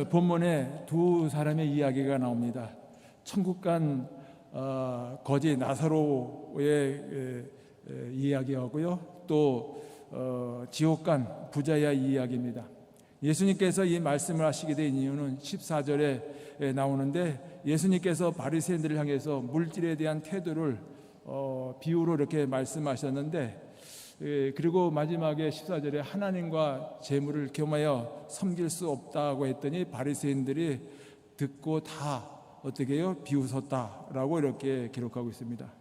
본문에 두 사람의 이야기가 나옵니다. 천국 간 거지 나사로의 이야기하고요, 또 지옥 간 부자의 이야기입니다. 예수님께서 이 말씀을 하시게 된 이유는 14절에 나오는데, 예수님께서 바리새인들을 향해서 물질에 대한 태도를 비유로 이렇게 말씀하셨는데, 그리고 마지막에 14절에 하나님과 재물을 겸하여 섬길 수 없다고 했더니 바리새인들이 듣고 다 어떻게 해요? 비웃었다라고 이렇게 기록하고 있습니다.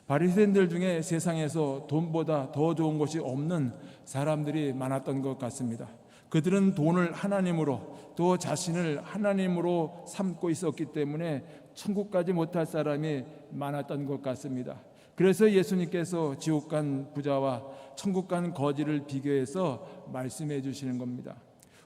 바리새인들 중에 세상에서 돈보다 더 좋은 것이 없는 사람들이 많았던 것 같습니다. 그들은 돈을 하나님으로, 또 자신을 하나님으로 삼고 있었기 때문에 천국 가지 못할 사람이 많았던 것 같습니다. 그래서 예수님께서 지옥 간 부자와 천국 간 거지를 비교해서 말씀해 주시는 겁니다.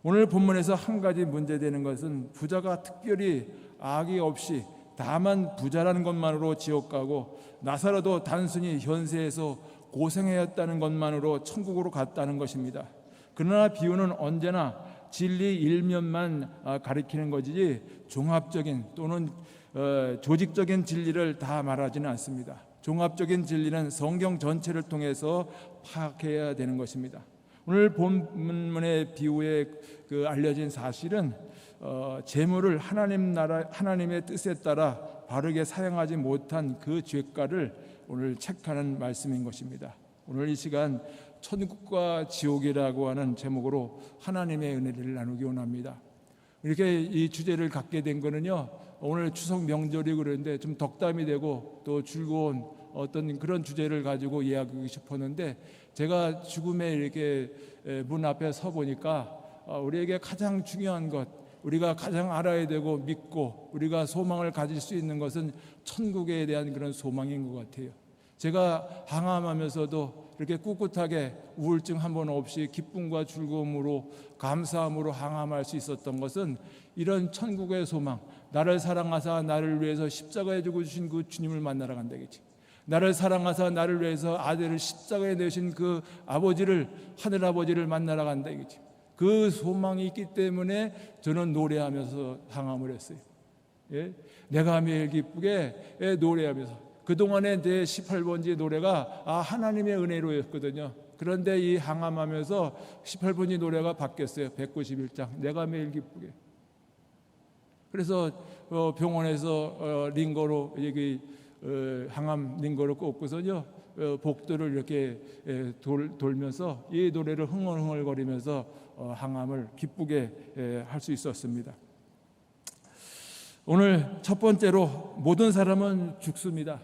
오늘 본문에서 한 가지 문제되는 것은, 부자가 특별히 악이 없이 다만 부자라는 것만으로 지옥 가고, 나사로도 단순히 현세에서 고생하였다는 것만으로 천국으로 갔다는 것입니다. 그러나 비유는 언제나 진리 일면만 가리키는 것이지 종합적인 또는 조직적인 진리를 다 말하지는 않습니다. 종합적인 진리는 성경 전체를 통해서 파악해야 되는 것입니다. 오늘 본문의 비유에 알려진 사실은 재물을 하나님의 뜻에 따라 바르게 사용하지 못한 그 죄가를 오늘 체크하는 말씀인 것입니다. 오늘 이 시간 천국과 지옥이라고 하는 제목으로 하나님의 은혜를 나누기 원합니다. 이렇게 이 주제를 갖게 된 거는요, 오늘 추석 명절이 그런데 좀 덕담이 되고 또 즐거운 어떤 그런 주제를 가지고 이야기하고 싶었는데, 제가 죽음에 이렇게 문 앞에 서 보니까 우리에게 가장 중요한 것, 우리가 가장 알아야 되고 믿고 우리가 소망을 가질 수 있는 것은 천국에 대한 그런 소망인 것 같아요. 제가 항암하면서도 이렇게 꿋꿋하게 우울증 한 번 없이 기쁨과 즐거움으로 감사함으로 항암할 수 있었던 것은 이런 천국의 소망, 나를 사랑하사 나를 위해서 십자가에 죽으신 그 주님을 만나러 간다겠지. 나를 사랑하사 나를 위해서 아들을 십자가에 내신 그 아버지를, 하늘아버지를 만나러 간다겠지. 그 소망이 있기 때문에 저는 노래하면서 항암을 했어요. 예? 내가 매일 기쁘게 노래하면서. 그동안에 내 18번지 노래가 하나님의 은혜로였거든요. 그런데 이 항암하면서 18번지 노래가 바뀌었어요. 191장 내가 매일 기쁘게. 그래서 병원에서 링거로 여기 항암 링거로 꽂고서요, 복도를 이렇게 돌면서 이 노래를 흥얼흥얼거리면서 항암을 기쁘게 할 수 있었습니다. 오늘 첫 번째로, 모든 사람은 죽습니다.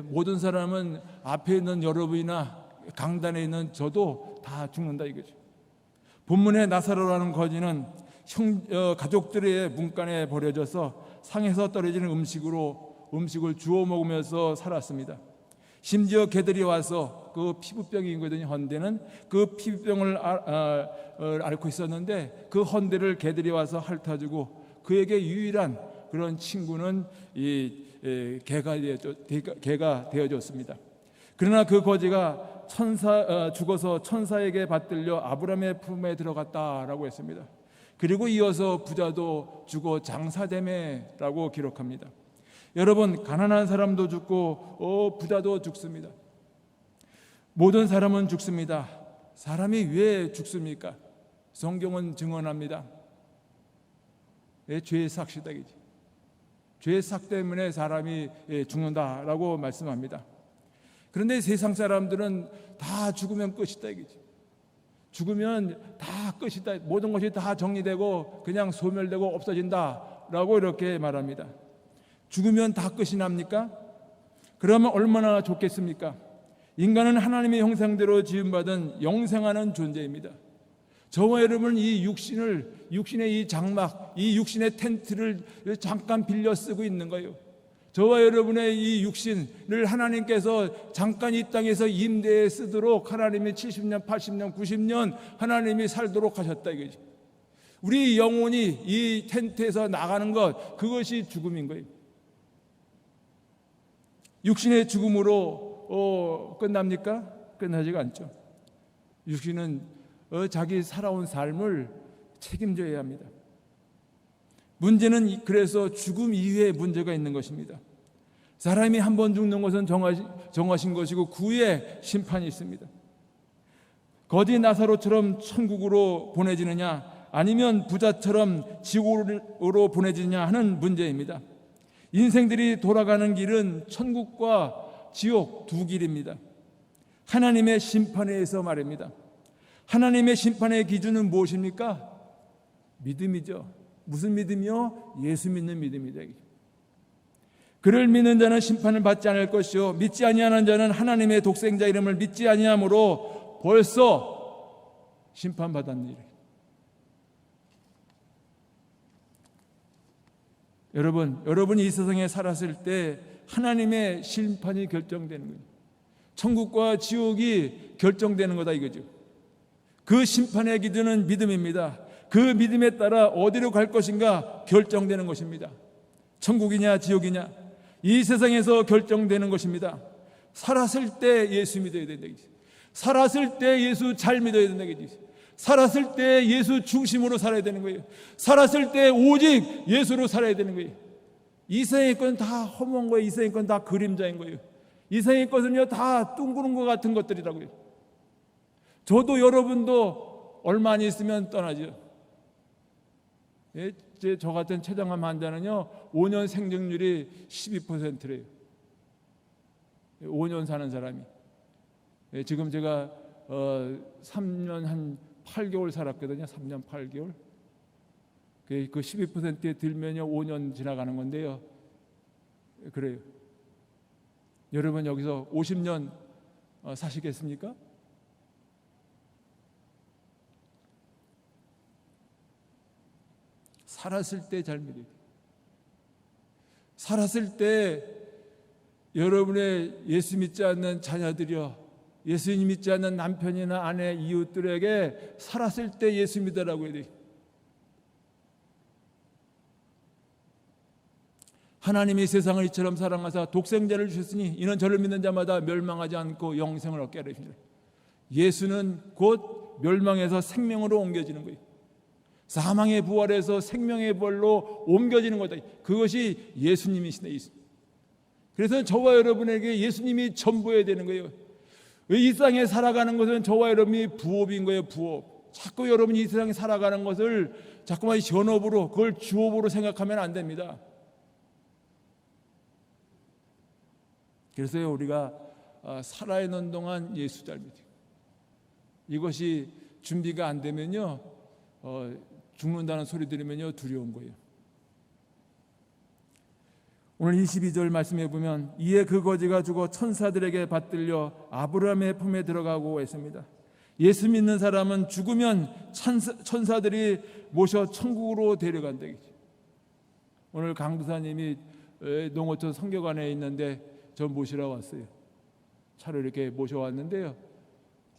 모든 사람은 앞에 있는 여러분이나 강단에 있는 저도 다 죽는다 이거죠. 본문의 나사로라는 거지는 가족들의 문간에 버려져서 상에서 떨어지는 음식을 주워 먹으면서 살았습니다. 심지어 개들이 와서, 그 피부병이거든요, 헌데는 그 피부병을 앓고 있었는데 그 헌데를 개들이 와서 핥아주고, 그에게 유일한 그런 친구는 이 개가 되어줬습니다. 그러나 그 거지가 죽어서 천사에게 받들려 아브라함의 품에 들어갔다라고 했습니다. 그리고 이어서 부자도 죽어 장사되매라고 기록합니다. 여러분, 가난한 사람도 죽고 부자도 죽습니다. 모든 사람은 죽습니다. 사람이 왜 죽습니까? 성경은 증언합니다. 죄의 삭시다기지. 죄의 삭 때문에 사람이 죽는다라고 말씀합니다. 그런데 세상 사람들은 다 죽으면 끝이다 이거지. 죽으면 다 끝이다. 모든 것이 다 정리되고 그냥 소멸되고 없어진다라고 이렇게 말합니다. 죽으면 다 끝이 납니까? 그러면 얼마나 좋겠습니까? 인간은 하나님의 형상대로 지음받은 영생하는 존재입니다. 저와 여러분은 이 육신의 이 장막, 이 육신의 텐트를 잠깐 빌려 쓰고 있는 거예요. 저와 여러분의 이 육신을 하나님께서 잠깐 이 땅에서 임대에 쓰도록 하나님이 70년, 80년, 90년 하나님이 살도록 하셨다 이거지. 우리 영혼이 이 텐트에서 나가는 것, 그것이 죽음인 거예요. 육신의 죽음으로 끝납니까? 끝나지가 않죠. 육신은 자기 살아온 삶을 책임져야 합니다. 문제는 그래서 죽음 이후에 문제가 있는 것입니다. 사람이 한 번 죽는 것은 정하신 것이고 그 후에 심판이 있습니다. 거지 나사로처럼 천국으로 보내지느냐 아니면 부자처럼 지옥으로 보내지느냐 하는 문제입니다. 인생들이 돌아가는 길은 천국과 지옥 두 길입니다. 하나님의 심판에 의해서 말입니다. 하나님의 심판의 기준은 무엇입니까? 믿음이죠. 무슨 믿음이요? 예수 믿는 믿음이다. 그를 믿는 자는 심판을 받지 않을 것이요 믿지 아니하는 자는 하나님의 독생자 이름을 믿지 아니하므로 벌써 심판받았느니라. 여러분이 이 세상에 살았을 때 하나님의 심판이 결정되는 거예요. 천국과 지옥이 결정되는 거다 이거죠. 그 심판의 기준은 믿음입니다. 그 믿음에 따라 어디로 갈 것인가 결정되는 것입니다. 천국이냐 지옥이냐 이 세상에서 결정되는 것입니다. 살았을 때 예수 믿어야 된다. 살았을 때 예수 잘 믿어야 된다. 살았을 때 예수 중심으로 살아야 되는 거예요. 살았을 때 오직 예수로 살아야 되는 거예요. 이 세상의 것은 다 허무한 거예요. 이 세상의 것은 다 그림자인 거예요. 이 세상의 것은요 다 둥그런 것 같은 것들이라고요. 저도 여러분도 얼마 안 있으면 떠나죠. 예, 저 같은 췌장암 환자는요 5년 생존율이 12%래요. 5년 사는 사람이. 예, 지금 제가 3년 한 8개월 살았거든요. 3년 8개월. 그 12%에 들면요 5년 지나가는 건데요. 그래요. 여러분 여기서 50년 사시겠습니까? 살았을 때 잘 믿어요. 살았을 때 여러분의 예수 믿지 않는 자녀들이요 예수님 믿지 않는 남편이나 아내, 이웃들에게 살았을 때 예수 믿으라고 해야 돼요. 하나님이 세상을 이처럼 사랑하사 독생자를 주셨으니 이는 저를 믿는 자마다 멸망하지 않고 영생을 얻게 하려 하십니다. 예수는 곧 멸망에서 생명으로 옮겨지는 거예요. 사망의 부활에서 생명의 부활로 옮겨지는 거다. 그것이 예수님이시다. 그래서 저와 여러분에게 예수님이 전부여야 되는 거예요. 이 세상에 살아가는 것은 저와 여러분이 부업인 거예요. 부업. 자꾸 여러분이 이 세상에 살아가는 것을 자꾸만 전업으로 그걸 주업으로 생각하면 안 됩니다. 그래서요 우리가 살아있는 동안 예수 잘 믿어요. 이것이 준비가 안 되면요 죽는다는 소리 들으면요 두려운 거예요. 오늘 22절 말씀해 보면 이에 그 거지가 죽어 천사들에게 받들려 아브라함의 품에 들어가고 했습니다. 예수 믿는 사람은 죽으면 천사들이 모셔 천국으로 데려간다. 오늘 강부사님이 농어촌 성교관에 있는데 저 모시러 왔어요. 차로 이렇게 모셔왔는데요.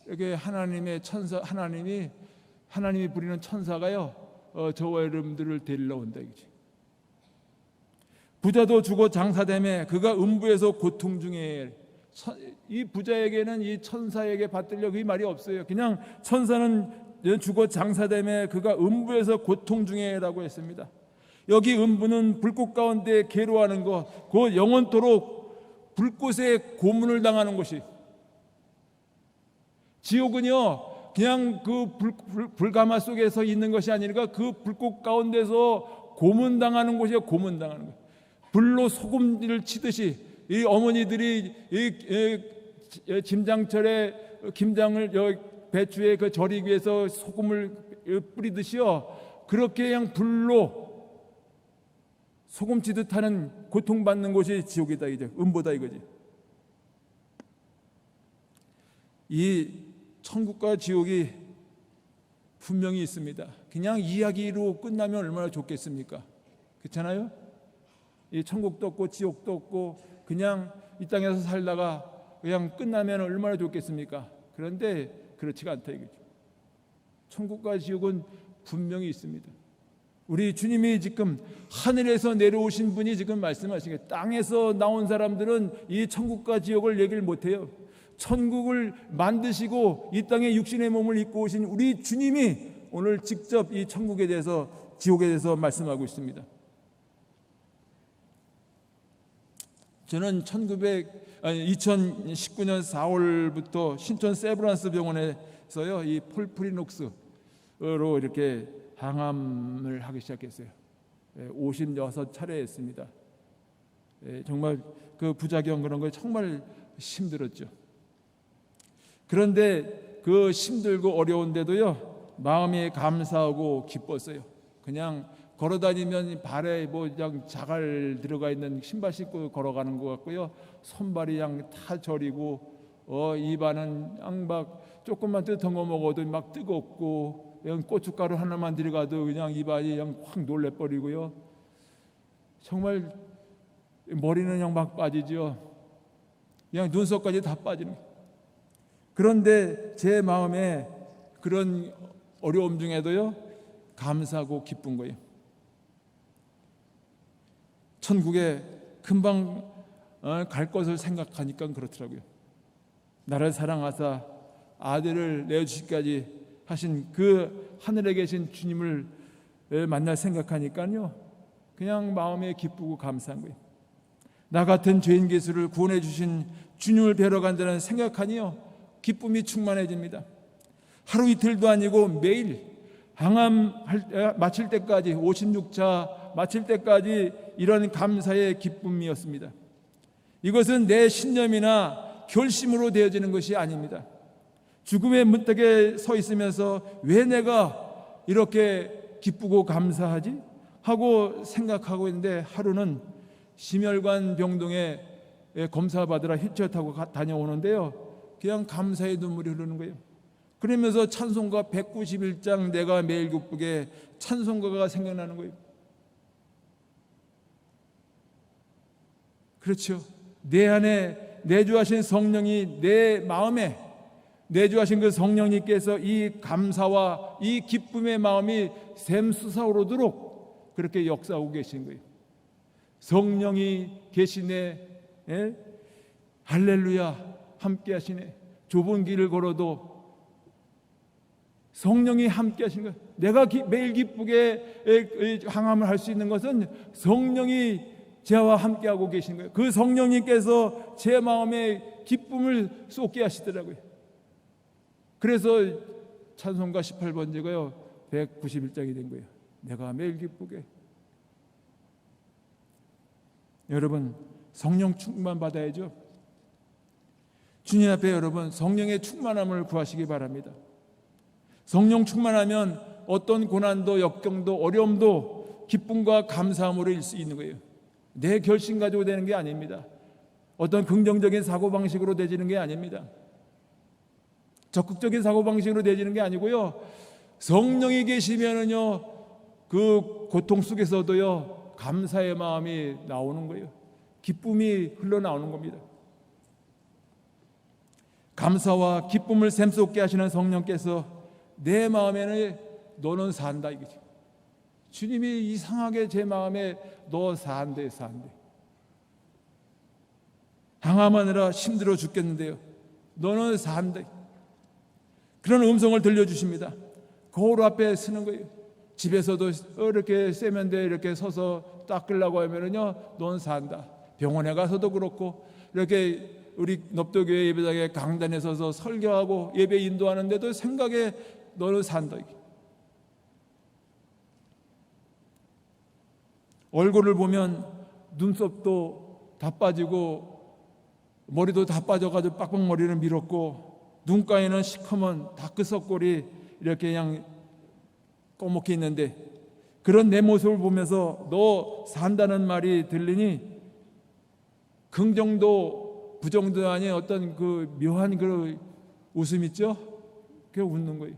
이렇게 하나님의 천사, 하나님이 부리는 천사가요 저와 여러분들을 데리러 온다. 부자도 죽어 장사되매 그가 음부에서 고통 중에 이 부자에게는 이 천사에게 받들려 그 말이 없어요. 그냥 천사는 죽어 장사되매 그가 음부에서 고통 중에라고 했습니다. 여기 음부는 불꽃 가운데 괴로워하는 것, 그 영원토록 불꽃에 고문을 당하는 것이. 지옥은요 그냥 그 불가마 속에서 있는 것이 아니라 그 불꽃 가운데서 고문당하는 곳이에요. 고문당하는 것. 불로 소금을 치듯이 이 어머니들이 이 김장철에 김장을 배추에 그 절이기 위해서 소금을 뿌리듯이요 그렇게 그냥 불로 소금 치듯 하는 고통받는 곳이 지옥이다 이제 음보다 이거지. 이 천국과 지옥이 분명히 있습니다. 그냥 이야기로 끝나면 얼마나 좋겠습니까? 그렇잖아요? 이 천국도 없고 지옥도 없고 그냥 이 땅에서 살다가 그냥 끝나면 얼마나 좋겠습니까? 그런데 그렇지가 않다 이거죠. 천국과 지옥은 분명히 있습니다. 우리 주님이 지금 하늘에서 내려오신 분이 지금 말씀하신 게 땅에서 나온 사람들은 이 천국과 지옥을 얘기를 못해요. 천국을 만드시고 이 땅에 육신의 몸을 입고 오신 우리 주님이 오늘 직접 이 천국에 대해서 지옥에 대해서 말씀하고 있습니다. 저는 2019년 4월부터 신촌 세브란스 병원에서요, 이 폴프리녹스로 이렇게 항암을 하기 시작했어요. 56차례 했습니다. 정말 그 부작용 그런 거 정말 힘들었죠. 그런데 그 힘들고 어려운데도요, 마음이 감사하고 기뻤어요. 그냥 걸어다니면 발에 그냥 자갈 들어가 있는 신발 신고 걸어가는 것 같고요, 손발이 그냥 다 저리고 입안은 막 조금만 뜯어 먹어도 막 뜨겁고, 그냥 고춧가루 하나만 들어가도 그냥 입안이 그냥 확 놀래버리고요. 정말 머리는 그냥 막 빠지죠. 그냥 눈썹까지 다 빠지는 거예요. 그런데 제 마음에 그런 어려움 중에도요, 감사하고 기쁜 거예요. 천국에 금방 갈 것을 생각하니까 그렇더라고요. 나를 사랑하사 아들을 내어주시기까지 하신 그 하늘에 계신 주님을 만날 생각하니까요, 그냥 마음에 기쁘고 감사한 거예요. 나 같은 죄인 개수를 구원해 주신 주님을 뵈러 간다는 생각하니요, 기쁨이 충만해집니다. 하루 이틀도 아니고 매일 항암 마칠 때까지, 56차 마칠 때까지 이런 감사의 기쁨이었습니다. 이것은 내 신념이나 결심으로 되어지는 것이 아닙니다. 죽음의 문턱에 서 있으면서 왜 내가 이렇게 기쁘고 감사하지? 하고 생각하고 있는데, 하루는 심혈관 병동에 검사받으러 휠체어 타고 다녀오는데요, 그냥 감사의 눈물이 흐르는 거예요. 그러면서 찬송가 191장 내가 매일 기쁘게 찬송가가 생각나는 거예요. 그렇죠. 내 안에 내주하신 성령이 내 마음에 내주하신 그 성령님께서 이 감사와 이 기쁨의 마음이 샘솟아오르도록 그렇게 역사하고 계신 거예요. 성령이 계시네, 할렐루야, 함께 하시네. 좁은 길을 걸어도 성령이 함께 하시는 거예요. 내가 매일 기쁘게 항암을 할 수 있는 것은 성령이 저와 함께 하고 계신 거예요. 그 성령님께서 제 마음에 기쁨을 쏟게 하시더라고요. 그래서 찬송가 18번째가요 191장이 된 거예요. 내가 매일 기쁘게. 여러분, 성령 충만 받아야죠. 주님 앞에 여러분 성령의 충만함을 구하시기 바랍니다. 성령 충만하면 어떤 고난도 역경도 어려움도 기쁨과 감사함으로 일 수 있는 거예요. 내 결심 가지고 되는 게 아닙니다. 어떤 긍정적인 사고방식으로 되지는 게 아닙니다. 적극적인 사고방식으로 되지는 게 아니고요, 성령이 계시면은요, 그 고통 속에서도요 감사의 마음이 나오는 거예요. 기쁨이 흘러나오는 겁니다. 감사와 기쁨을 샘솟게 하시는 성령께서 내 마음에는 너는 산다 이거지. 주님이 이상하게 제 마음에 너 산대. 항암하느라 힘들어 죽겠는데요, 너는 산다. 그런 음성을 들려주십니다. 거울 앞에 서는 거예요. 집에서도 이렇게 세면대에 이렇게 서서 닦으려고 하면은요, 넌 산다. 병원에 가서도 그렇고, 이렇게 우리 넙도교회 예배당에 강단에 서서 설교하고 예배 인도하는데도 생각에 너는 산다. 얼굴을 보면 눈썹도 다 빠지고 머리도 다 빠져가지고 빡빡머리를 밀었고, 눈가에는 시커먼 다크서클이 이렇게 그냥 꼬먹게 있는데, 그런 내 모습을 보면서 너 산다는 말이 들리니 긍정도 부정도 아닌 어떤 그 묘한 그 웃음 있죠? 그게 웃는 거예요.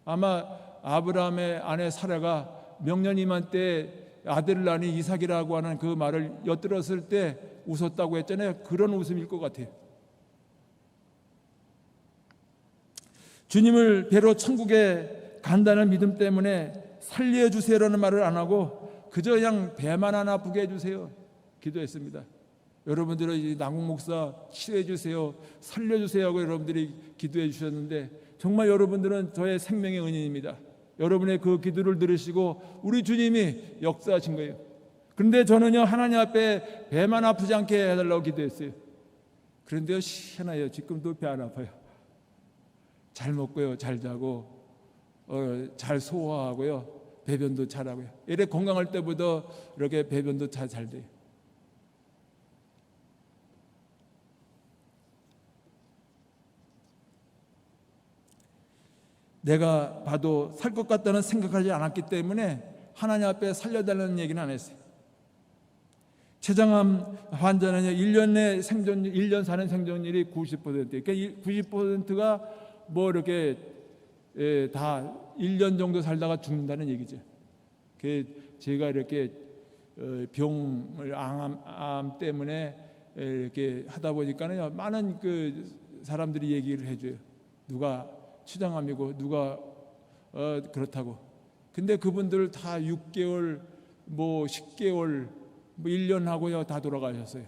아마 아브라함의 아내 사라가 명년 이맘때 아들을 낳으니 이삭이라고 하는 그 말을 엿들었을 때 웃었다고 했잖아요. 그런 웃음일 것 같아요. 주님을 뵈러 천국에 간다는 믿음 때문에 살려주세요라는 말을 안 하고 그저 그냥 배만 하나 부게 해주세요 기도했습니다. 여러분들은 이 남궁 목사 치료해 주세요, 살려주세요 하고 여러분들이 기도해 주셨는데, 정말 여러분들은 저의 생명의 은인입니다. 여러분의 그 기도를 들으시고 우리 주님이 역사하신 거예요. 그런데 저는요, 하나님 앞에 배만 아프지 않게 해달라고 기도했어요. 그런데요, 희한해요. 지금도 배 안 아파요. 잘 먹고요, 잘 자고, 잘 소화하고요, 배변도 잘하고요. 이래 건강할 때보다 이렇게 배변도 잘 돼요. 내가 봐도 살 것 같다는 생각하지 않았기 때문에 하나님 앞에 살려달라는 얘기는 안 했어요. 췌장암 환자는요, 1년 내 생존율, 1년 사는 생존율이 90%. 그러니까 90%가 뭐 이렇게 다 1년 정도 살다가 죽는다는 얘기죠. 제가 이렇게 병을 암 때문에 이렇게 하다 보니까는요, 많은 그 사람들이 얘기를 해줘요. 누가 췌장암이고 누가 그렇다고. 근데 그분들 다 6개월, 뭐 10개월, 뭐 1년 하고요, 다 돌아가셨어요.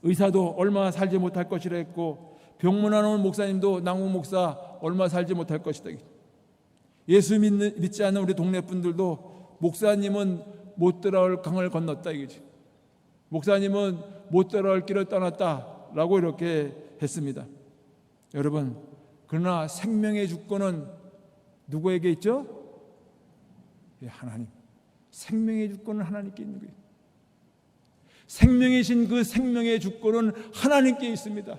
의사도 얼마 살지 못할 것이라 했고, 병문안 목사님도 남궁 목사 얼마 살지 못할 것이다. 예수 믿지 않는 우리 동네 분들도 목사님은 못 들어올 강을 건넜다 이거지. 목사님은 못 들어올 길을 떠났다라고 이렇게 했습니다. 여러분, 그러나 생명의 주권은 누구에게 있죠? 하나님. 생명의 주권은 하나님께 있는 거예요. 생명이신 그 생명의 주권은 하나님께 있습니다.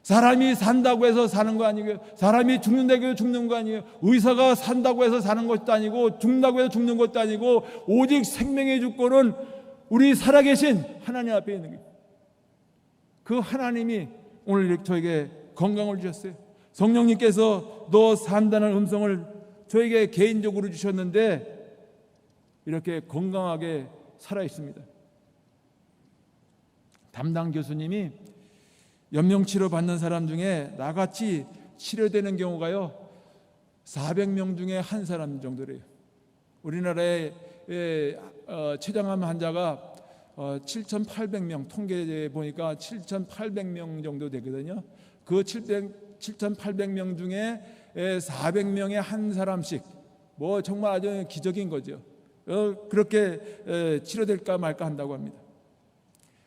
사람이 산다고 해서 사는 거 아니고요, 사람이 죽는다고 해서 죽는 거 아니에요, 의사가 산다고 해서 사는 것도 아니고 죽는다고 해서 죽는 것도 아니고, 오직 생명의 주권은 우리 살아계신 하나님 앞에 있는 거예요. 그 하나님이 오늘 저에게 건강을 주셨어요. 성령님께서 너 산다는 음성을 저에게 개인적으로 주셨는데 이렇게 건강하게 살아 있습니다. 담당 교수님이 연명치료 받는 사람 중에 나같이 치료되는 경우가요, 400명 중에 한 사람 정도래요. 우리나라에 췌장암 환자가 7,800명, 통계에 보니까 7,800명 정도 되거든요. 그 7,800명 중에 400명에 한 사람씩, 뭐 정말 아주 기적인 거죠. 그렇게 치료될까 말까 한다고 합니다.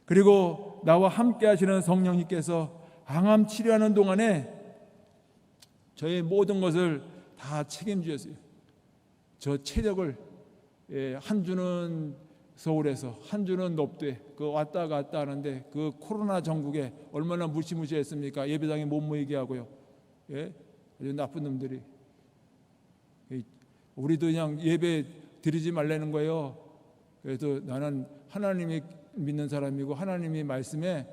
그리고 나와 함께 하시는 성령님께서 항암 치료하는 동안에 저의 모든 것을 다 책임지셨어요. 저 체력을, 한 주는 서울에서, 한 주는 높대, 그 왔다 갔다 하는데 그 코로나 전국에 얼마나 무시무시했습니까? 예배당에 못 모이게 하고요. 아주 나쁜 놈들이. 우리도 그냥 예배 드리지 말라는 거예요. 그래도 나는 하나님이 믿는 사람이고 하나님이 말씀에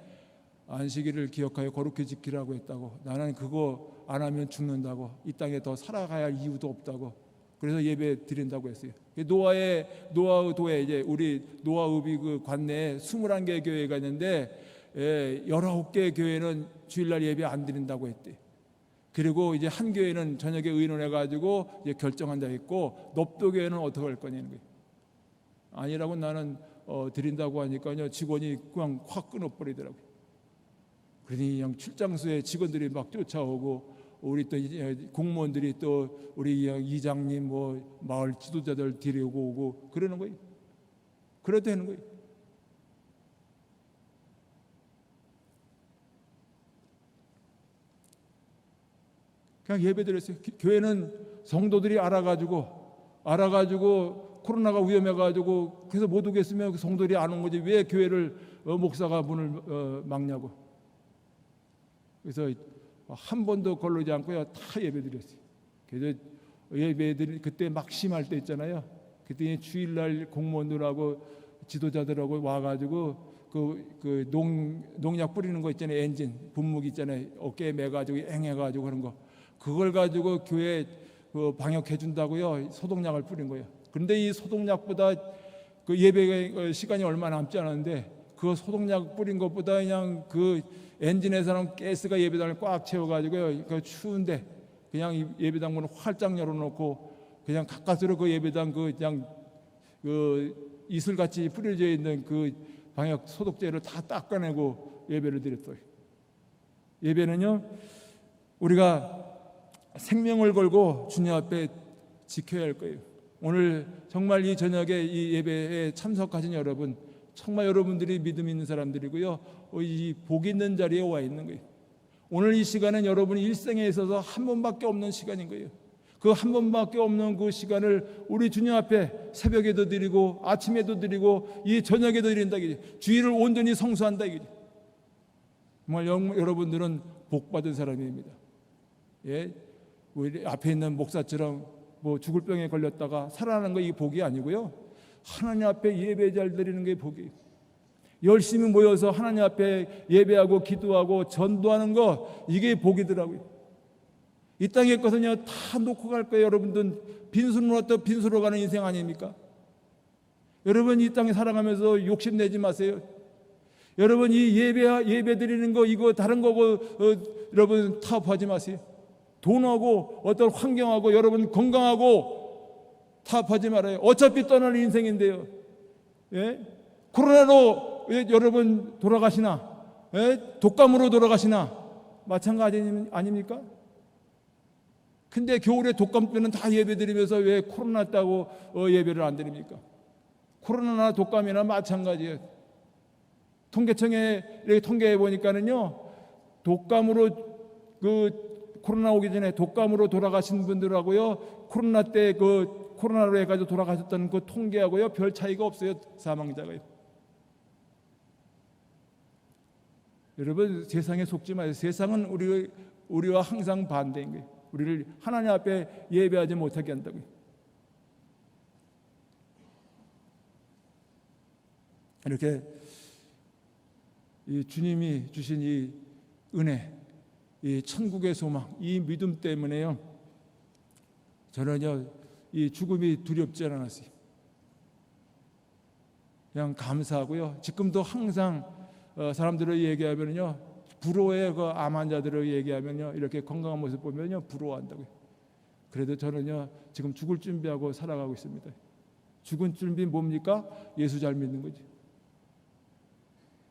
안식일을 기억하여 거룩히 지키라고 했다고. 나는 그거 안 하면 죽는다고. 이 땅에 더 살아가야 할 이유도 없다고. 그래서 예배 드린다고 했어요. 노아의 이제 우리 노아읍이 그 관내에 21개 교회가 있는데 19개 교회는 주일날 예배 안 드린다고 했대. 그리고 이제 한 교회는 저녁에 의논해 가지고 이제 결정한다 했고, 넙도 교회는 어떻게 할 거냐는 거예요. 아니라고 나는 드린다고 하니까요, 직원이 그냥 확 끊어버리더라고요. 그러니 그냥 출장소에 직원들이 막 쫓아오고, 우리 또 공무원들이 또 우리 이장님 뭐 마을 지도자들 데리고 오고 그러는 거예요. 그래도 되는 거예요. 그냥 예배드렸어요. 교회는 성도들이 알아가지고 코로나가 위험해가지고 그래서 못 오겠으면 성도들이 안 온 거지, 왜 교회를 목사가 문을 막냐고. 그래서 한 번도 걸르지 않고요, 다 예배드렸어요. 그래서 예배들 그때 막 심할 때 있잖아요. 그때 주일날 공무원들하고 지도자들하고 와가지고 그 농약 뿌리는 거 있잖아요. 엔진 분무기 있잖아요. 어깨에 매가지고 앵해가지고 그런 거, 그걸 가지고 교회 그 방역해 준다고요, 소독약을 뿌린 거예요. 그런데 이 소독약보다 그 예배 시간이 얼마 남지 않았는데 그 소독약 뿌린 것보다 그냥 그 엔진에서는 가스가 예배당을 꽉 채워가지고요, 그 추운데 그냥 예배당 문을 활짝 열어놓고 그냥 가까스로 그 예배당 그냥 그 이슬같이 뿌려져 있는 그 방역 소독제를 다 닦아내고 예배를 드렸어요. 예배는요, 우리가 생명을 걸고 주님 앞에 지켜야 할 거예요. 오늘 정말 이 저녁에 이 예배에 참석하신 여러분, 정말 여러분들이 믿음 있는 사람들이고요, 이 복 있는 자리에 와 있는 거예요. 오늘 이 시간은 여러분이 일생에 있어서 한 번밖에 없는 시간인 거예요. 그 한 번밖에 없는 그 시간을 우리 주님 앞에 새벽에도 드리고 아침에도 드리고 이 저녁에도 드린다 이거지. 주일을 온전히 성수한다 이거지. 정말 여러분들은 복 받은 사람입니다. 예, 우리 앞에 있는 목사처럼 뭐 죽을 병에 걸렸다가 살아나는 거 이 복이 아니고요. 하나님 앞에 예배 잘 드리는 게 복이에요. 열심히 모여서 하나님 앞에 예배하고 기도하고 전도하는 거 이게 복이더라고요. 이 땅의 것은요 다 놓고 갈 거예요. 여러분들 빈손으로 왔다 빈손으로 가는 인생 아닙니까? 여러분 이 땅에 살아가면서 욕심내지 마세요. 여러분 이 예배 드리는 거 이거 다른 거고 여러분 타협하지 마세요. 돈하고 어떤 환경하고 여러분 건강하고 타협하지 말아요. 어차피 떠날 인생인데요. 예? 코로나로 여러분 돌아가시나, 예? 독감으로 돌아가시나 마찬가지 아닙니까? 근데 겨울에 독감 때는 다 예배 드리면서 왜 코로나 있다고 예배를 안 드립니까? 코로나나 독감이나 마찬가지예요. 통계청에 이렇게 통계해 보니까는요, 독감으로 코로나 오기 전에 독감으로 돌아가신 분들하고요, 코로나 때 코로나로 해가지고 돌아가셨다는 그 통계하고요 별 차이가 없어요. 사망자가요. 여러분 세상에 속지 마세요. 세상은 우리와 항상 반대인 거예요. 우리를 하나님 앞에 예배하지 못하게 한다고요. 이렇게 이 주님이 주신 이 은혜, 이 천국의 소망, 이 믿음 때문에요 저는요 이 죽음이 두렵지 않았어요. 그냥 감사하고요. 지금도 항상 사람들을 얘기하면요, 부러워해. 그 암 환자들을 얘기하면요, 이렇게 건강한 모습 보면요 부러워한다고요. 그래도 저는요 지금 죽을 준비하고 살아가고 있습니다. 죽은 준비 뭡니까? 예수 잘 믿는 거지.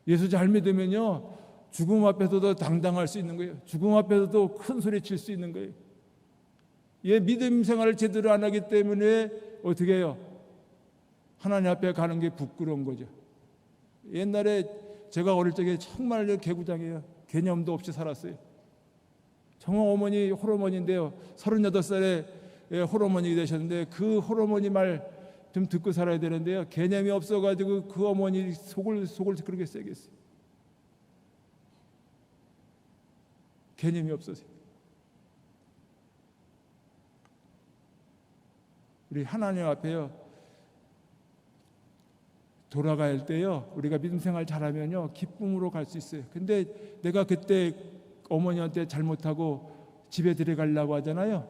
예수 잘 믿으면요 죽음 앞에서도 당당할 수 있는 거예요. 죽음 앞에서도 큰 소리 칠 수 있는 거예요. 예, 믿음 생활을 제대로 안 하기 때문에 어떻게 해요? 하나님 앞에 가는 게 부끄러운 거죠. 옛날에 제가 어릴 적에 정말 개구장이에요. 개념도 없이 살았어요. 정말 어머니 홀어머니인데요, 38살에 홀어머니 되셨는데 그 홀어머니 말 좀 듣고 살아야 되는데요, 개념이 없어가지고 그 어머니 속을 그렇게 세게 했어요. 개념이 없어서. 우리 하나님 앞에요 돌아갈 때요 우리가 믿음 생활 잘하면요 기쁨으로 갈 수 있어요. 근데 내가 그때 어머니한테 잘못하고 집에 들어가려고 하잖아요.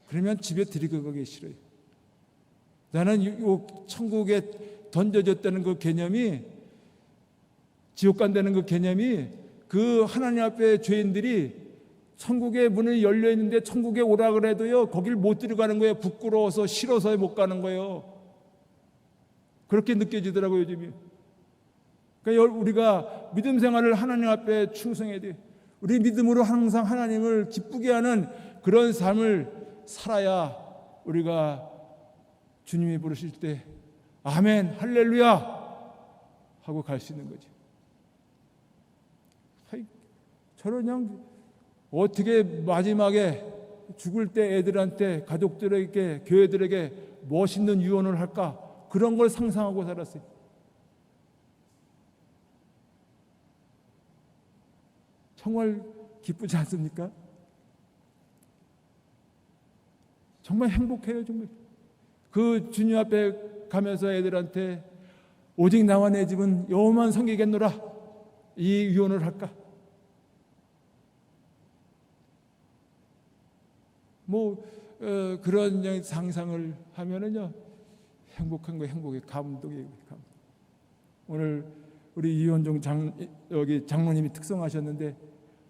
그러면 집에 들어가기 싫어요. 나는 이 천국에 던져졌다는 그 개념이, 지옥 간다는 그 개념이, 그 하나님 앞에 죄인들이 천국의 문이 열려 있는데 천국에 오라 그래도요 거길 못 들어가는 거예요. 부끄러워서 싫어서 못 가는 거예요. 그렇게 느껴지더라고요 요즘이. 그러니까 우리가 믿음 생활을 하나님 앞에 충성해야 돼요. 우리 믿음으로 항상 하나님을 기쁘게 하는 그런 삶을 살아야 우리가 주님이 부르실 때 아멘 할렐루야 하고 갈 수 있는 거죠. 저는 그냥 어떻게 마지막에 죽을 때 애들한테, 가족들에게, 교회들에게 멋있는 유언을 할까, 그런 걸 상상하고 살았어요. 정말 기쁘지 않습니까? 정말 행복해요. 정말 그 주님 앞에 가면서 애들한테 오직 나와 내 집은 여호와만 섬기겠노라 이 유언을 할까? 그런 상상을 하면은요 행복한 거, 행복해, 감동이에요. 오늘 우리 이현종 장로님이 특성하셨는데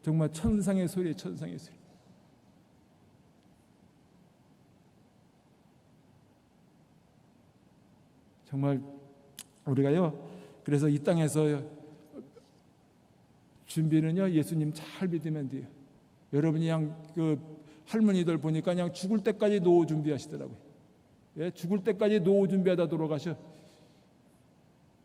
정말 천상의 소리, 천상의 소리. 정말 우리가요 그래서 이 땅에서 준비는요 예수님 잘 믿으면 돼요. 여러분이 그냥 할머니들 보니까 그냥 죽을 때까지 노후 준비하시더라고요. 예, 죽을 때까지 노후 준비하다 돌아가셔.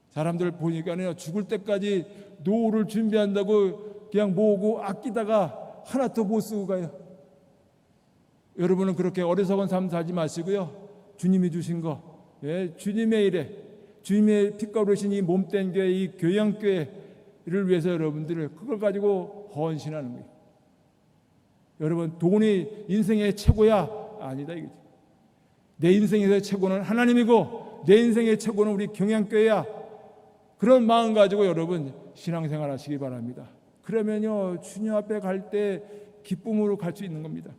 사람들 보니까요, 죽을 때까지 노후를 준비한다고 그냥 모으고 아끼다가 하나 더 못 쓰고 가요. 여러분은 그렇게 어리석은 삶 살지 마시고요. 주님이 주신 거, 예, 주님의 일에, 주님의 피가 흐르신 이 몸된 교회, 이 교양교회를 위해서 여러분들을 그걸 가지고 헌신하는 거예요. 여러분, 돈이 인생의 최고야? 아니다 이거지. 내 인생에서 최고는 하나님이고 내 인생의 최고는 우리 경양교회야. 그런 마음 가지고 여러분 신앙생활 하시기 바랍니다. 그러면요, 주님 앞에 갈 때 기쁨으로 갈 수 있는 겁니다.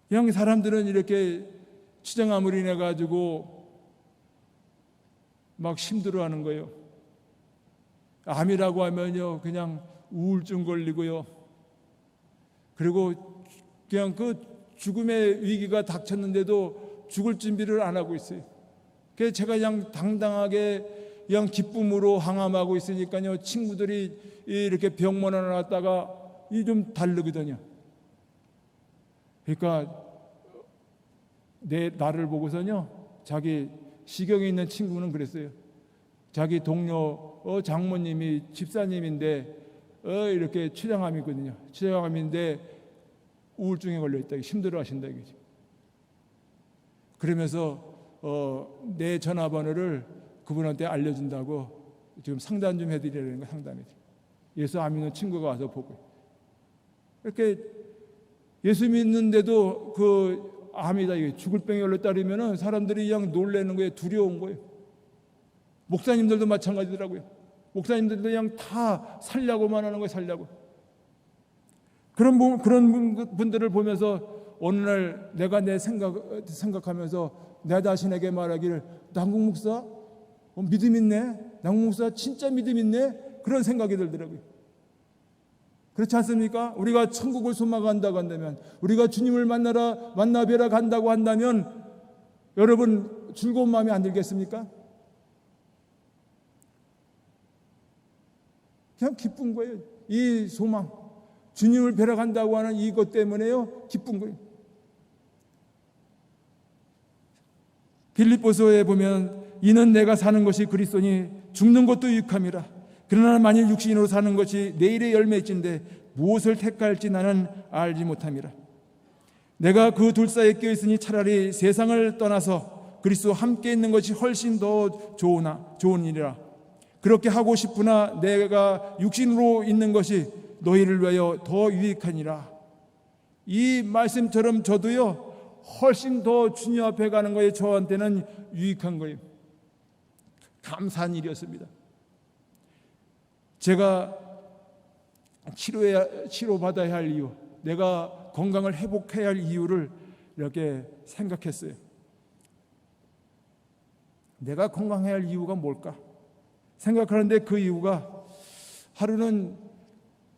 그냥 사람들은 이렇게 치정암으로 인해 가지고 막 힘들어하는 거예요. 암이라고 하면요, 그냥 우울증 걸리고요. 그리고 그냥 그 죽음의 위기가 닥쳤는데도 죽을 준비를 안 하고 있어요. 그래서 제가 그냥 당당하게 그냥 기쁨으로 항암하고 있으니까요, 친구들이 이렇게 병원 하나 왔다가 이 좀 다르거든요. 그러니까 나를 보고서요, 자기 시경에 있는 친구는 그랬어요. 자기 동료 장모님이 집사님인데 이렇게 췌장암이거든요. 췌장암인데 우울증에 걸려있다, 힘들어하신다 이거지. 그러면서 내 전화번호를 그분한테 알려준다고 지금 상담 좀 해드리려는 거, 상담이죠. 예수 안 믿는 친구가 와서 보고 이렇게 예수 믿는데도 그 암이다, 이게 죽을 병에 걸렸다면은 사람들이 그냥 놀라는 거예요. 두려운 거예요. 목사님들도 마찬가지더라고요. 목사님들도 그냥 다 살려고만 하는 거예요. 살려고. 그런 분들을 보면서 어느 날 내가 생각하면서 내 자신에게 말하기를, 남궁 목사 믿음 있네, 남궁 목사 진짜 믿음 있네, 그런 생각이 들더라고요. 그렇지 않습니까? 우리가 천국을 소망한다고 한다면, 우리가 주님을 만나 뵈러 간다고 한다면 여러분 즐거운 마음이 안 들겠습니까? 그냥 기쁜 거예요. 이 소망, 주님을 뵈러 간다고 하는 이것 때문에요, 기쁜 거예요. 빌립보서에 보면 이는 내가 사는 것이 그리스도니 죽는 것도 유익함이라. 그러나 만일 육신으로 사는 것이 내일의 열매일진데 무엇을 택할지 나는 알지 못함이라. 내가 그 둘 사이에 껴있으니 차라리 세상을 떠나서 그리스도와 함께 있는 것이 훨씬 더 좋은 일이라. 그렇게 하고 싶으나 내가 육신으로 있는 것이 너희를 위하여 더 유익하니라. 이 말씀처럼 저도요, 훨씬 더 주님 앞에 가는 거에 저한테는 유익한 거예요. 감사한 일이었습니다. 제가 치료받아야 할 이유, 내가 건강을 회복해야 할 이유를 이렇게 생각했어요. 내가 건강해야 할 이유가 뭘까? 생각하는데 그 이유가, 하루는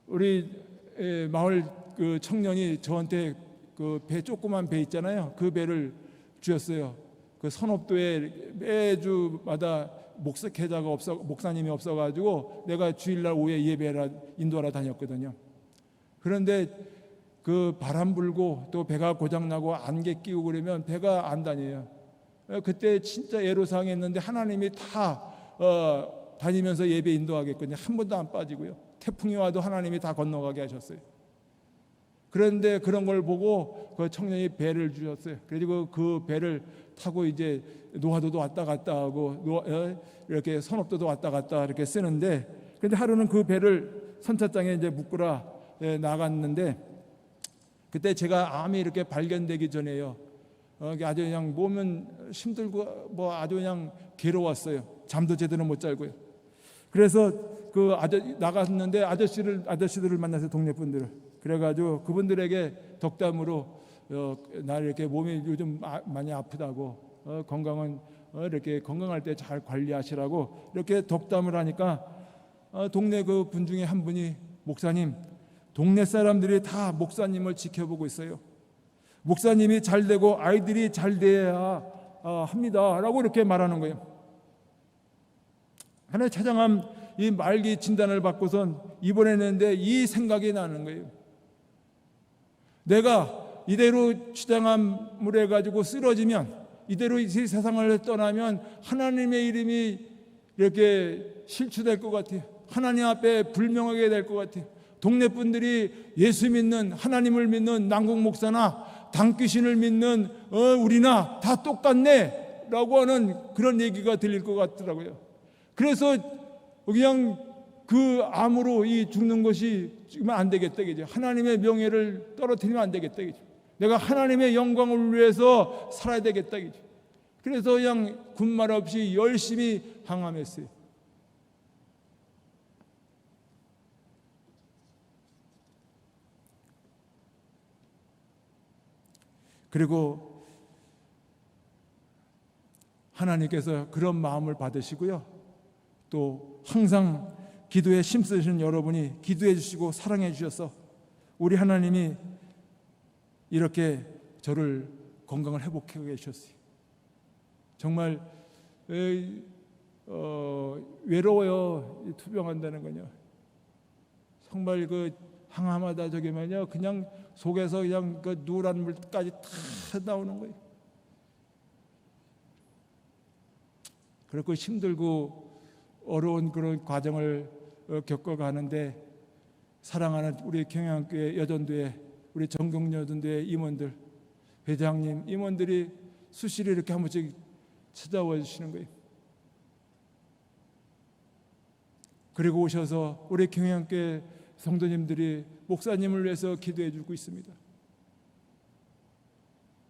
우리 마을 그 청년이 저한테 그 배, 조그만 배 있잖아요. 그 배를 주었어요. 그 선업도에 매주마다 목사님이 없어가지고 내가 주일날 오후에 예배라 인도하러 다녔거든요. 그런데 그 바람 불고 또 배가 고장나고 안개 끼고 그러면 배가 안 다녀요. 그때 진짜 애로사항했는데 하나님이 다 다니면서 예배 인도하겠거든요. 한 번도 안 빠지고요. 태풍이 와도 하나님이 다 건너가게 하셨어요. 그런데 그런 걸 보고 그 청년이 배를 주셨어요. 그리고 그 배를 타고 이제 노하도도 왔다 갔다 하고 이렇게 선업도도 왔다 갔다 이렇게 쓰는데, 근데 하루는 그 배를 선착장에 이제 묶으러 나갔는데, 그때 제가 암이 이렇게 발견되기 전에요, 아주 그냥 몸은 힘들고 뭐 아주 그냥 괴로웠어요. 잠도 제대로 못 자고요. 그래서 그 나갔는데 아저씨들을 만나서, 동네 분들을, 그래가지고 그분들에게 덕담으로 나 이렇게 몸이 요즘 많이 아프다고, 건강은 이렇게 건강할 때 잘 관리하시라고 이렇게 덕담을 하니까 동네 그 분 중에 한 분이, 목사님, 동네 사람들이 다 목사님을 지켜보고 있어요. 목사님이 잘 되고 아이들이 잘 돼야 합니다라고 이렇게 말하는 거예요. 하나의 차장암 이 말기 진단을 받고선 입원했는데 이 생각이 나는 거예요. 내가 이대로 취장함을 해가지고 쓰러지면, 이대로 이 세상을 떠나면 하나님의 이름이 이렇게 실추될 것 같아요. 하나님 앞에 불명하게 될 것 같아요. 동네 분들이 예수 믿는, 하나님을 믿는 남궁 목사나 당귀신을 믿는 우리나 다 똑같네 라고 하는 그런 얘기가 들릴 것 같더라고요. 그래서 그냥 그 암으로 이 죽는 것이 지금 안 되겠다 이죠. 하나님의 명예를 떨어뜨리면 안 되겠다 이죠. 내가 하나님의 영광을 위해서 살아야 되겠다 이죠. 그래서 그냥 군말 없이 열심히 항암했어요. 그리고 하나님께서 그런 마음을 받으시고요, 또 항상 기도에 힘쓰시는 여러분이 기도해 주시고 사랑해 주셔서 우리 하나님이 이렇게 저를 건강을 회복해 계셨어요. 정말 외로워요. 투병한다는 건요. 정말 그 항암하다 저기면요, 그냥 속에서 그냥 그 누런 물까지 다 나오는 거예요. 그렇고 힘들고 어려운 그런 과정을 겪어가는데, 사랑하는 우리 경양교회 여전도회, 우리 정경여전도회 임원들, 회장님, 임원들이 수시로 이렇게 한 번씩 찾아와 주시는 거예요. 그리고 오셔서 우리 경양교회 성도님들이 목사님을 위해서 기도해 주고 있습니다.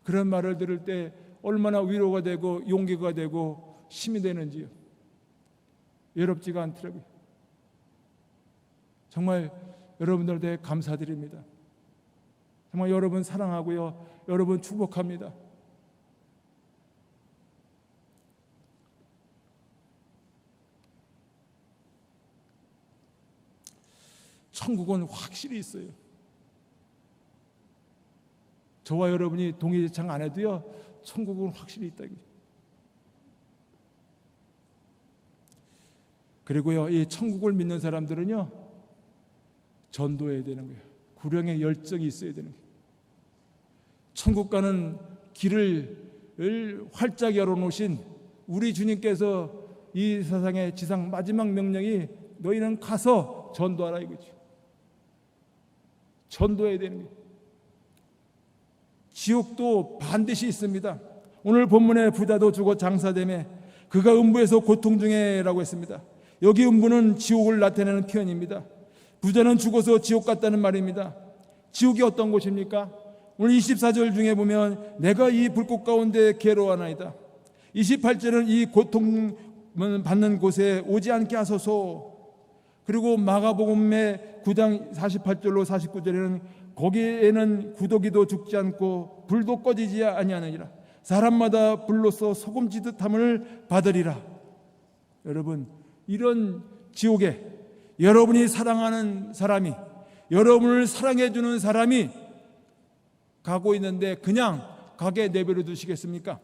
그런 말을 들을 때 얼마나 위로가 되고 용기가 되고 힘이 되는지요. 외롭지가 않더라고요. 정말 여러분들한테 감사드립니다. 정말 여러분 사랑하고요, 여러분 축복합니다. 천국은 확실히 있어요. 저와 여러분이 동의제창 안 해도요, 천국은 확실히 있다. 그리고요, 이 천국을 믿는 사람들은요, 전도해야 되는 거예요. 구령의 열정이 있어야 되는 거예요. 천국 가는 길을 활짝 열어놓으신 우리 주님께서 이 세상의 지상 마지막 명령이 너희는 가서 전도하라 이거죠. 전도해야 되는 거예요. 지옥도 반드시 있습니다. 오늘 본문의 부자도 죽어 장사되매 그가 음부에서 고통 중에라고 했습니다. 여기 음부는 지옥을 나타내는 표현입니다. 부자는 죽어서 지옥 갔다는 말입니다. 지옥이 어떤 곳입니까? 오늘 24절 중에 보면 내가 이 불꽃 가운데 괴로워하나이다. 28절은 이 고통 받는 곳에 오지 않게 하소서. 그리고 마가복음의 9장 48절로 49절에는 거기에는 구더기도 죽지 않고 불도 꺼지지 아니하느니라. 사람마다 불로서 소금지듯함을 받으리라. 여러분, 이런 지옥에 여러분이 사랑하는 사람이, 여러분을 사랑해 주는 사람이 가고 있는데 그냥 가게 내버려 두시겠습니까?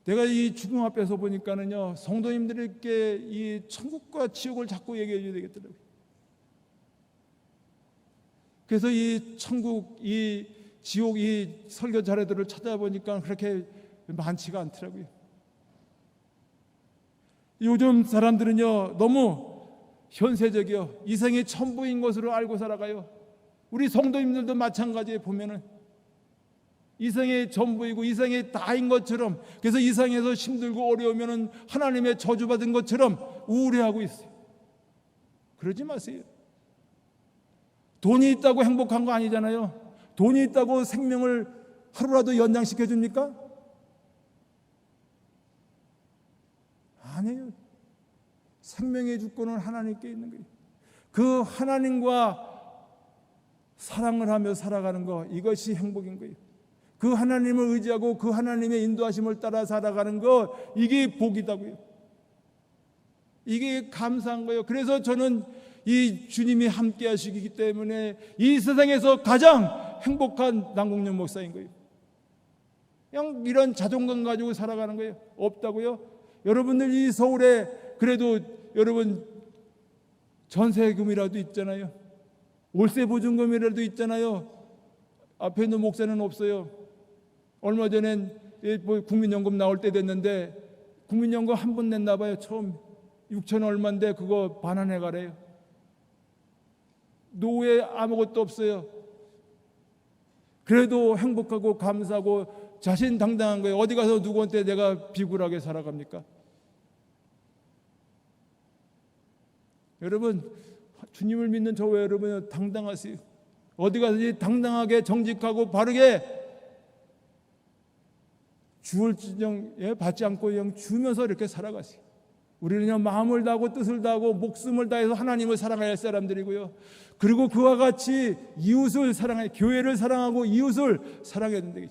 내가 이 죽음 앞에서 보니까는요, 성도님들에게 이 천국과 지옥을 자꾸 얘기해 줘야 되겠더라고요. 그래서 이 천국, 이 지옥, 이 설교 자료들을 찾아보니까 그렇게 많지가 않더라고요. 요즘 사람들은요, 너무 현세적이요, 이생이 천부인 것으로 알고 살아가요. 우리 성도님들도 마찬가지에 보면은 이생의 전부이고 이생의 다인 것처럼, 그래서 이생에서 힘들고 어려우면은 하나님의 저주받은 것처럼 우울해하고 있어요. 그러지 마세요. 돈이 있다고 행복한 거 아니잖아요. 돈이 있다고 생명을 하루라도 연장시켜 줍니까? 아니에요. 생명의 주권은 하나님께 있는 거예요. 그 하나님과 사랑을 하며 살아가는 거, 이것이 행복인 거예요. 그 하나님을 의지하고 그 하나님의 인도하심을 따라 살아가는 거, 이게 복이다고요. 이게 감사한 거예요. 그래서 저는 이 주님이 함께 하시기 때문에 이 세상에서 가장 행복한 남궁년 목사인 거예요. 그냥 이런 자존감 가지고 살아가는 거예요. 없다고요? 여러분들 이 서울에 그래도 여러분 전세금이라도 있잖아요. 월세 보증금이라도 있잖아요. 앞에 있는 목사는 없어요. 얼마 전엔 국민연금 나올 때 됐는데 국민연금 한 번 냈나 봐요. 처음 6천 얼마인데 그거 반환해 가래요. 노후에 아무것도 없어요. 그래도 행복하고 감사하고 자신당당한 거예요. 어디 가서 누구한테 내가 비굴하게 살아갑니까? 여러분, 주님을 믿는 저와 여러분은 당당하세요. 어디 가든지 당당하게 정직하고 바르게 주을 진정 받지 않고 그냥 주면서 이렇게 살아가세요. 우리는 그냥 마음을 다하고 뜻을 다하고 목숨을 다해서 하나님을 사랑해야 할 사람들이고요. 그리고 그와 같이 이웃을 사랑해, 교회를 사랑하고 이웃을 사랑해야 된다.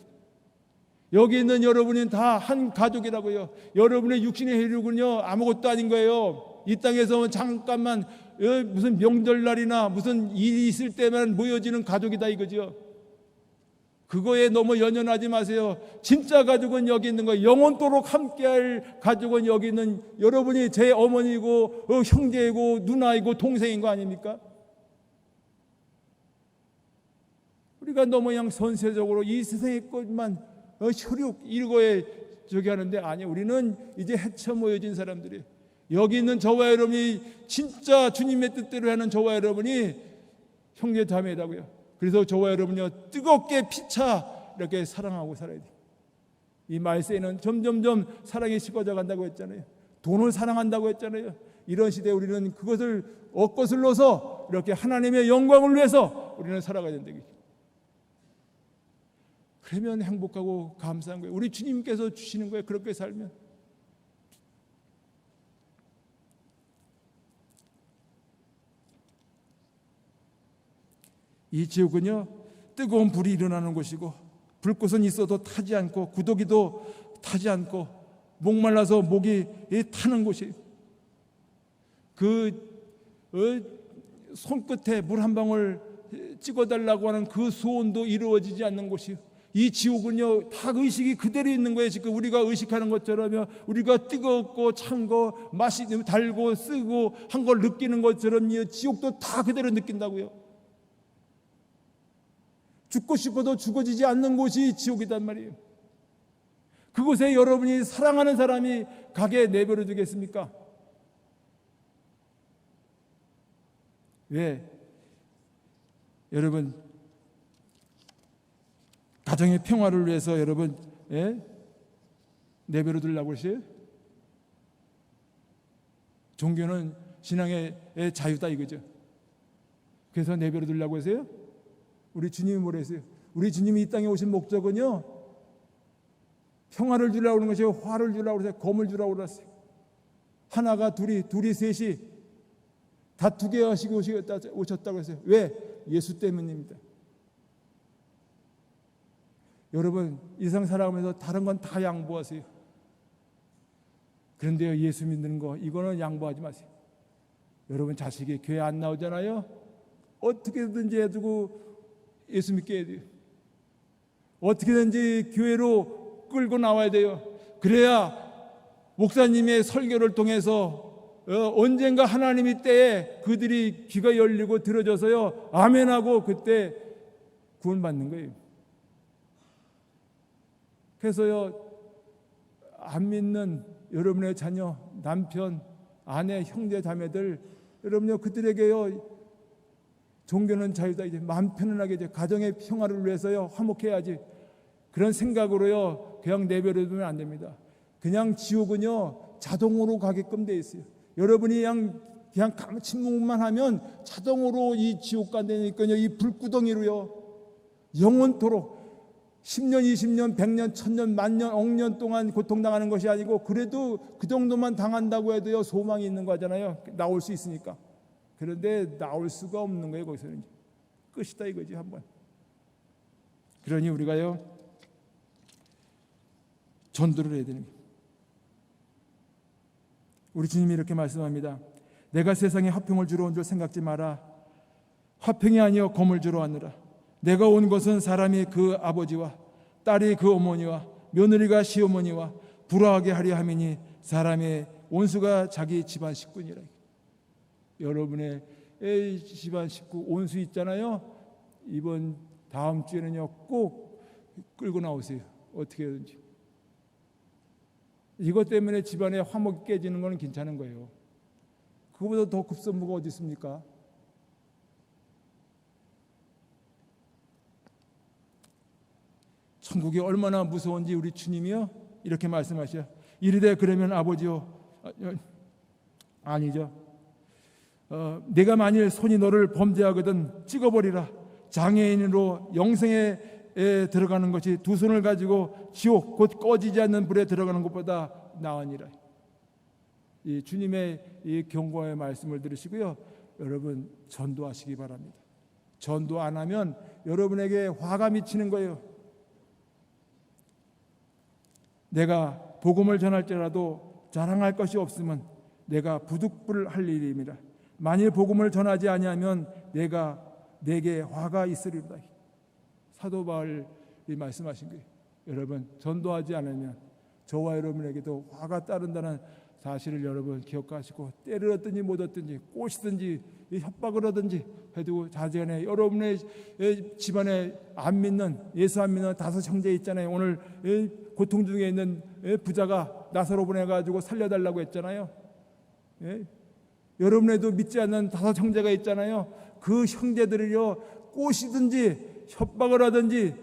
여기 있는 여러분은 다 한 가족이라고요. 여러분의 육신의 혈육은요 아무것도 아닌 거예요. 이 땅에서 잠깐만 무슨 명절날이나 무슨 일이 있을 때만 모여지는 가족이다 이거죠. 그거에 너무 연연하지 마세요. 진짜 가족은 여기 있는 거예요. 영원토록 함께할 가족은 여기 있는 여러분이 제 어머니고 형제이고 누나이고 동생인 거 아닙니까? 우리가 너무 그냥 선세적으로 이 세상의 것만 혈육 이거에 저기 하는데 아니, 우리는 이제 해쳐 모여진 사람들이 여기 있는 저와 여러분이 진짜 주님의 뜻대로 하는 저와 여러분이 형제 자매라고요. 그래서 저와 여러분이요 뜨겁게 피차 이렇게 사랑하고 살아야 돼요. 이 말세에는 점점점 사랑이 식어져 간다고 했잖아요. 돈을 사랑한다고 했잖아요. 이런 시대에 우리는 그것을 엇거슬러서 이렇게 하나님의 영광을 위해서 우리는 살아가야 된다. 그러면 행복하고 감사한 거예요. 우리 주님께서 주시는 거예요. 그렇게 살면. 이 지옥은요 뜨거운 불이 일어나는 곳이고 불꽃은 있어도 타지 않고 구더기도 타지 않고 목말라서 목이 타는 곳이에요. 그 손끝에 물 한 방울 찍어달라고 하는 그 소원도 이루어지지 않는 곳이에요. 이 지옥은요 다 의식이 그대로 있는 거예요. 지금 우리가 의식하는 것처럼요 우리가 뜨겁고 찬 거 맛이 달고 쓰고 한 걸 느끼는 것처럼 이 지옥도 다 그대로 느낀다고요. 죽고 싶어도 죽어지지 않는 곳이 지옥이단 말이에요. 그곳에 여러분이 사랑하는 사람이 가게 내버려 두겠습니까? 왜? 여러분 가정의 평화를 위해서 여러분 내버려 두려고 하세요? 종교는 신앙의 자유다 이거죠. 그래서 내버려 두려고 하세요? 우리 주님이 뭐라 했어요? 우리 주님이 이 땅에 오신 목적은요 평화를 주려고 하는 것이요 화를 주려고 그랬어요. 검을 주려고 그랬어요. 하나가 둘이 셋이 다투게 하시고 오셨다고 했어요. 왜? 예수 때문입니다. 여러분 이 세상 살아가면서 다른 건 다 양보하세요. 그런데요 예수 믿는 거 이거는 양보하지 마세요. 여러분 자식이 교회 안 나오잖아요. 어떻게든지 해두고 예수 믿게 해야 돼요. 어떻게든지 교회로 끌고 나와야 돼요. 그래야 목사님의 설교를 통해서 언젠가 하나님의 때에 그들이 귀가 열리고 들어져서요 아멘하고 그때 구원받는 거예요. 그래서요 안 믿는 여러분의 자녀, 남편, 아내, 형제, 자매들 여러분요 그들에게요 종교는 자유다. 이제 마음 편안하게 이제 가정의 평화를 위해서요 화목해야지. 그런 생각으로요 그냥 내버려 두면 안 됩니다. 그냥 지옥은요 자동으로 가게끔 돼 있어요. 여러분이 그냥 침묵만 하면 자동으로 이 지옥 간다니까요. 이 불구덩이로요 영원토록 10년, 20년, 100년, 1000년, 만년, 억년 동안 고통당하는 것이 아니고 그래도 그 정도만 당한다고 해도요 소망이 있는 거잖아요. 나올 수 있으니까. 그런데 나올 수가 없는 거예요. 거기서는 끝이다 이거지 한번. 그러니 우리가요 전도를 해야 되는 거예요. 우리 주님이 이렇게 말씀합니다. 내가 세상에 화평을 주러 온 줄 생각지 마라. 화평이 아니여 검을 주러 왔느라. 내가 온 것은 사람이 그 아버지와 딸이 그 어머니와 며느리가 시어머니와 불화하게 하려 함이니 사람의 온수가 자기 집안 식구니라. 여러분의 집안 식구 온수 있잖아요. 이번 다음 주에는요 꼭 끌고 나오세요. 어떻게든지. 이것 때문에 집안에 화목이 깨지는 건 괜찮은 거예요. 그거보다 더 급선무가 어디 있습니까? 천국이 얼마나 무서운지 우리 주님이요 이렇게 말씀하셔. 이르되 그러면 아버지요, 아니죠. 내가 만일 손이 너를 범죄하거든 찍어버리라. 장애인으로 영생에 들어가는 것이 두 손을 가지고 지옥 곧 꺼지지 않는 불에 들어가는 것보다 나으니라. 이 주님의 이 경고의 말씀을 들으시고요, 여러분 전도하시기 바랍니다. 전도 안 하면 여러분에게 화가 미치는 거예요. 내가 복음을 전할지라도 자랑할 것이 없으면 내가 부득불 할 일입니다. 만일 복음을 전하지 아니하면 내게 화가 있으리로다. 사도 바울이 말씀하신 거예요. 여러분 전도하지 않으면 저와 여러분에게도 화가 따른다는 사실을 여러분 기억하시고, 때를 얻든지 못 얻든지 꼬시든지 협박을 하든지 해도 자제간에 여러분의 집안에 안 믿는, 예수 안 믿는 5 형제 있잖아요. 오늘 고통 중에 있는 부자가 나사로 보내가지고 살려달라고 했잖아요. 여러분에도 믿지 않는 5 형제가 있잖아요. 그 형제들을요 꼬시든지 협박을 하든지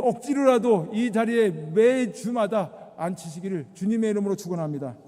억지로라도 이 자리에 매주마다 앉히시기를 주님의 이름으로 축원합니다.